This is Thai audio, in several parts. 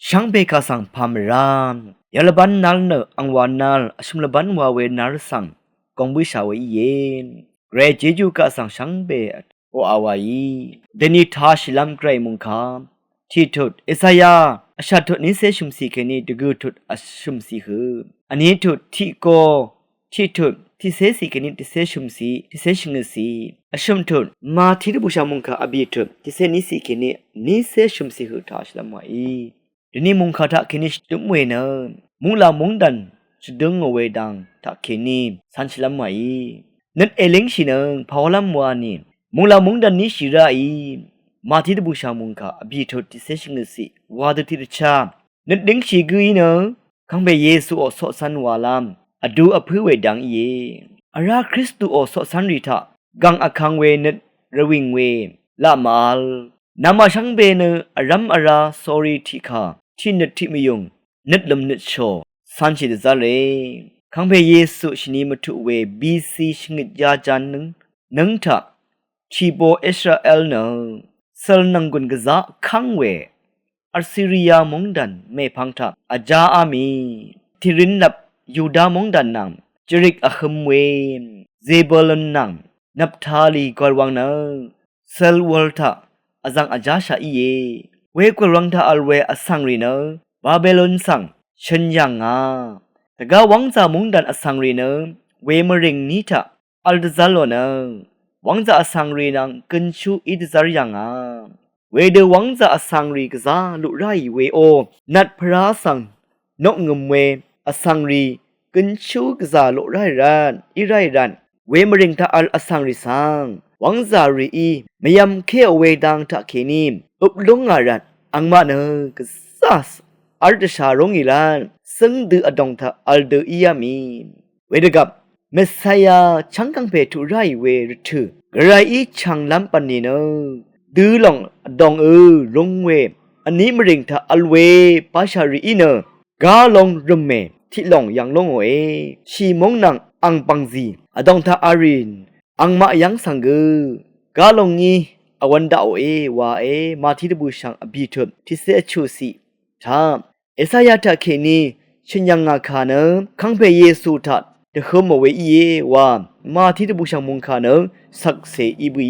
ช่างเบกาสังพามรามยาลบันนัลเนอังวานัลอชุมลบันวาเวนัลสังกงบิชาวเย็นเกรเจจูกาสังช่างเบดโออาวายเดนิทาชิลัมไกรมุงคามที่ทุดอิสยาอาชาทุดนิเซชุมสีเคนีดกูทุดอาชุมสีฮืออันนี้ทุดที่โกที่ทุดที่เซสีเคนีที่เซชุมสีที่เซชงสีอาชุมทุดมาที่บุชามุงคาอบีทุดที่เซนิสีเคนีนิเซชุมสีฮือทาชิลัมวายเดนี่มุงคาทักเคนิชตุมเวเนมุงลามุงดันshvdøngòเวดังทักเคนีสันชิลัมไวนัดเอลิงชินังพาวลัมวานีมุงลามุงดันนิชิราอีมาที่ตบุชามุงคาอบีทดที่เซชิงสิวาดที่รชานัดดิงชิกุยเนคังเบเยซูอสอสันวาลัมอดูอพือเวดังเยอาราคริสตูอสอสันริทากังอคังเวนัดระวิงเวละมาลนามาชังเบเนอารัมอาราสอรีทิคาที่นัดที่ไม่ยงนัดลมนัดโชสันชิดซาเลคังเบเยซูชนีมาทุเวบีซีชงดยาจันนึงทะชีโบอิสราเอลเนเซลนังกุนกะซาคังเวอาร์ซีเรียมงดันเมพังทะอาจาอามีทิรินนับยูดามงดันนังจริกอะคมเวเซเบลนนังนับทาลีกอลวังเนเซลวอลทะอาจังอาจาชาอีเยเวกวรังทะอัลเวอสังรีเนบาเบลอนสังฉันยังแต่กาวังจามุงดันอสังรีเนเวมริงนิทะอัลดซาโลเนวังจาอสังรีนังกินชูอิดซาร์ยังเวเดวังจาอสังรีกซาลุไรเวโอนัดพระสังนกงมเวอสังรีกินชูกซาลุไรรันอิไรรันเวมริงทะอัลอสังรีสังวังจารีอีมยำเคเวดังทะเคนีมอุบลงอารันอังมาเนกซาสอัลเดชารองอีลานซึ่งดืออดงทะอัลเดอียามีเวดกับเมสไซยาชังกังเพทุไรเวรถือกระไรอีชังลัมปันนีเนดือหลงอดงลงเวอันนี้มริงทะอัลเวปาชารีอีเนกาลงรมเมที่หลงยังลงเวชีมงนังอังปังซีอดงทะอารินอังมายังสังเกกาลงงี้อวันดาววามาที่ตบูชังอบีทุบที่เสชูสีทามเอสายาตะเคนีชินยังงาคาเนคังเพเยซูทัดเดขมเวอีวามาที่ตบุชังมุงคาเนสักเซอีบี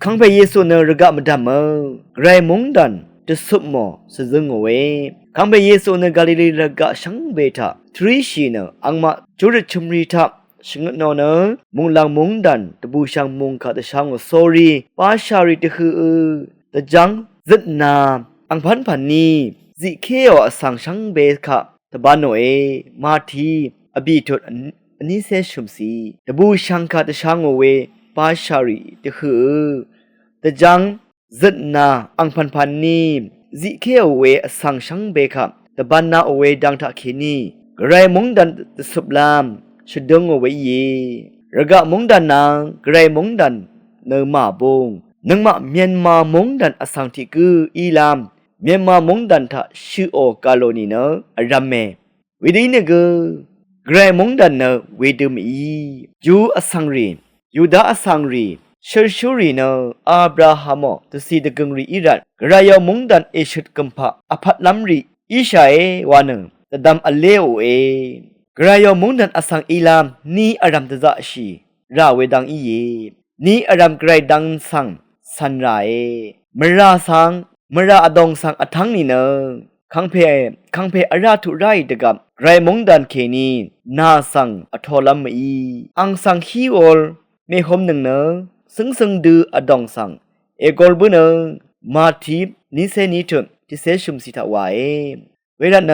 คังเพเยซูเนรกะมดัมไกรมุงดันเดสุมอสซึงเวคังเพเยซูเนกาลิลีรกะชังเบทาทรีชีเนอังมาจุรชุมรีทับชงนอเนมุงลังมุงดันตบุชังมุงคาตชังโซรีปาชาริตคือตะจังซึดนาอังพันนีจิเคโอสังชังเบคะตะบานโนมาทีอบีทดอันนี้เซชุมสีตะบูชังคาตะชังโอเวปาชารีตะคือตะจังซึดนาอังพันนีจิเคโอเวสังชังเบคะตะบานนาโอเวดังทะเคนีกระไรมงดันตะสุบลามshvdøngòเวเยระกะมงดันนางกระไรมงดันเนมาบงนังมาเมียนมามงดันอสังทิกืออีลามเมียนมามงดันทะชื่อโอกาโลนีเนอรัมเมวิดีเนกกระไรมงดันเนเวดุมอียูอสังรียูดาอสังรีเชอร์ชูรีเนอับราฮัมตสีดกงรีอิรันกระไรมงดันเอชุดกัมพะอภัตลัมรีอิชัยวานตะดัมอเลโอกระยอมุงดันอสังอีลามนี่อารัมตะจะชีราเวดังอีเยนี่อารัมไกรดังสังสันไรมราสังมราอดงสังอทังนี่เนคังเพอาราทุไรดะกับไกรมุงดันเคนีนาสังอทอลัมอีอังสังฮีโอลเมหอมหนึ่งเนซึ่งดืออดงสังเอกอลบุเนมาทีนิเซนิทุนที่เซชุมสิทาวาเวลาเน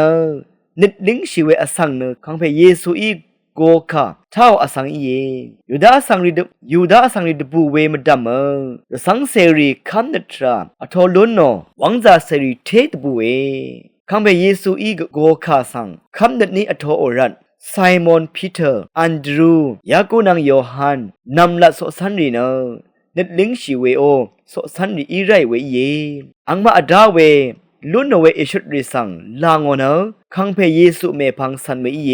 นิดลิงชีเวอสังเนคังเพเยซูอีโกคาเท่าอสังอียูดาอสังริดบูเวมดัมสังเสรีคัมเนตราอทอลุนโนวังจาเสรีเทตบูเวคังเพเยซูอีโกคาสังคัมเนตนี้อทอโอรันไซมอนปีเตอร์อันดรูยากูนังโยฮันนำละโซสันรีเนนิดลิงชีเวโอโซสันรีอีไรเวเยอังมาอดาเวลุนเวเอชุดริสังลางอนะคังเพเยซูเมพังสันเมอีเย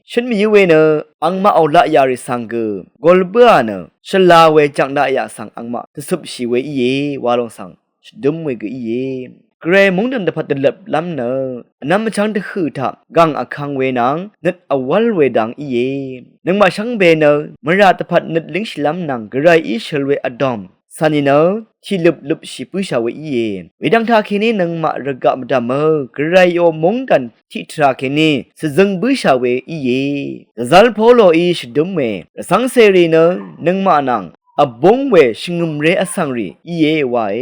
ฉันมีเวเนอังมาเอาละยาริสังเกกอลเบอเนฉลาเวจังดายาสังอังมาตสุบชีเวอีเยวาลงสังดุมเวกอีเย เกรมงดันตะพัดตะลับล้ำเนอนำมาชังตะคือทับกังอคังเวนังนึดอวัลเวดังอีเยนังมาชังเบเนมราตะพัดนึดลิงชล้ำนังกระไรอีเชลเวอดอมซานิเนที่ลุบชิปุชาเวอีเยเวดังทาเคนีนังมาระกะมดามกระไรโยมงดันที่ทราเคนีสซึงบุชาเวอีเยซัลโพโลอีชดุมเมสังเซรีเนนังมานังอบงเวชิงุมเรอสังรีอีเยวาเอ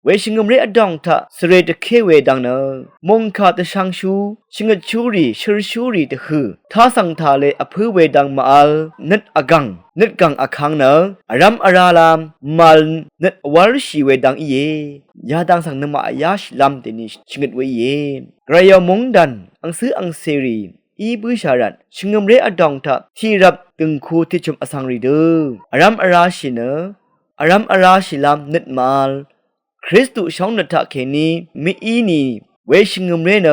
เวชิงุมเรอดองทะสเรตเคเวดังเนมงคาตะชังชูชิงชูรีชิรชูรีตะคือท้าสังทาเลอพือเวดังมาอัลนัดอกังนัดกังอคังเนอรัมอาราลามมัลนัดวาริชีเวดังอีเยยาดังสังนมาอยาชลัมเตนิชิงดเวเยกระยามงดันอังซื้ออังเซรีอีบุชารันชิงมเรอดองทะที่รับตึงคูที่ชมอสังรีเดอรัมอาราชิเนอรัมอาราชิลามนิดมาลคริสตุช่องนัทะเคนีมีอีนีเวชิงมเรเน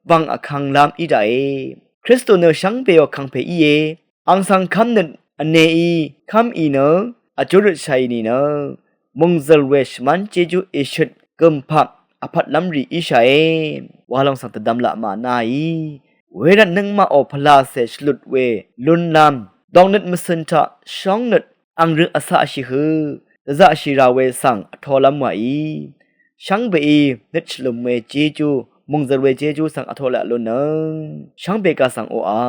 วังอคังลามอีไดคริสตุเนช่างเปยอคังเปอีเยอังสังคำนิดอเนอีคำอีเนอจุรชัยนีเนมงซลเวชมันเจจูเอชดกัมพับอภัดลัมรีอิชัยวาลองสังตดำละมานาอีเวรันนึงมาอพลาเสชลุดเวลุนลำดองนึดมสันทะช่องนึดอังรึอาสาชิฮือจะชิราเวสังทอลำไวช่างเบอีนึดฉลุมเวเจจูมงจรเวเจจูสังอทอละลุนนึงช่างเบกาสังโออา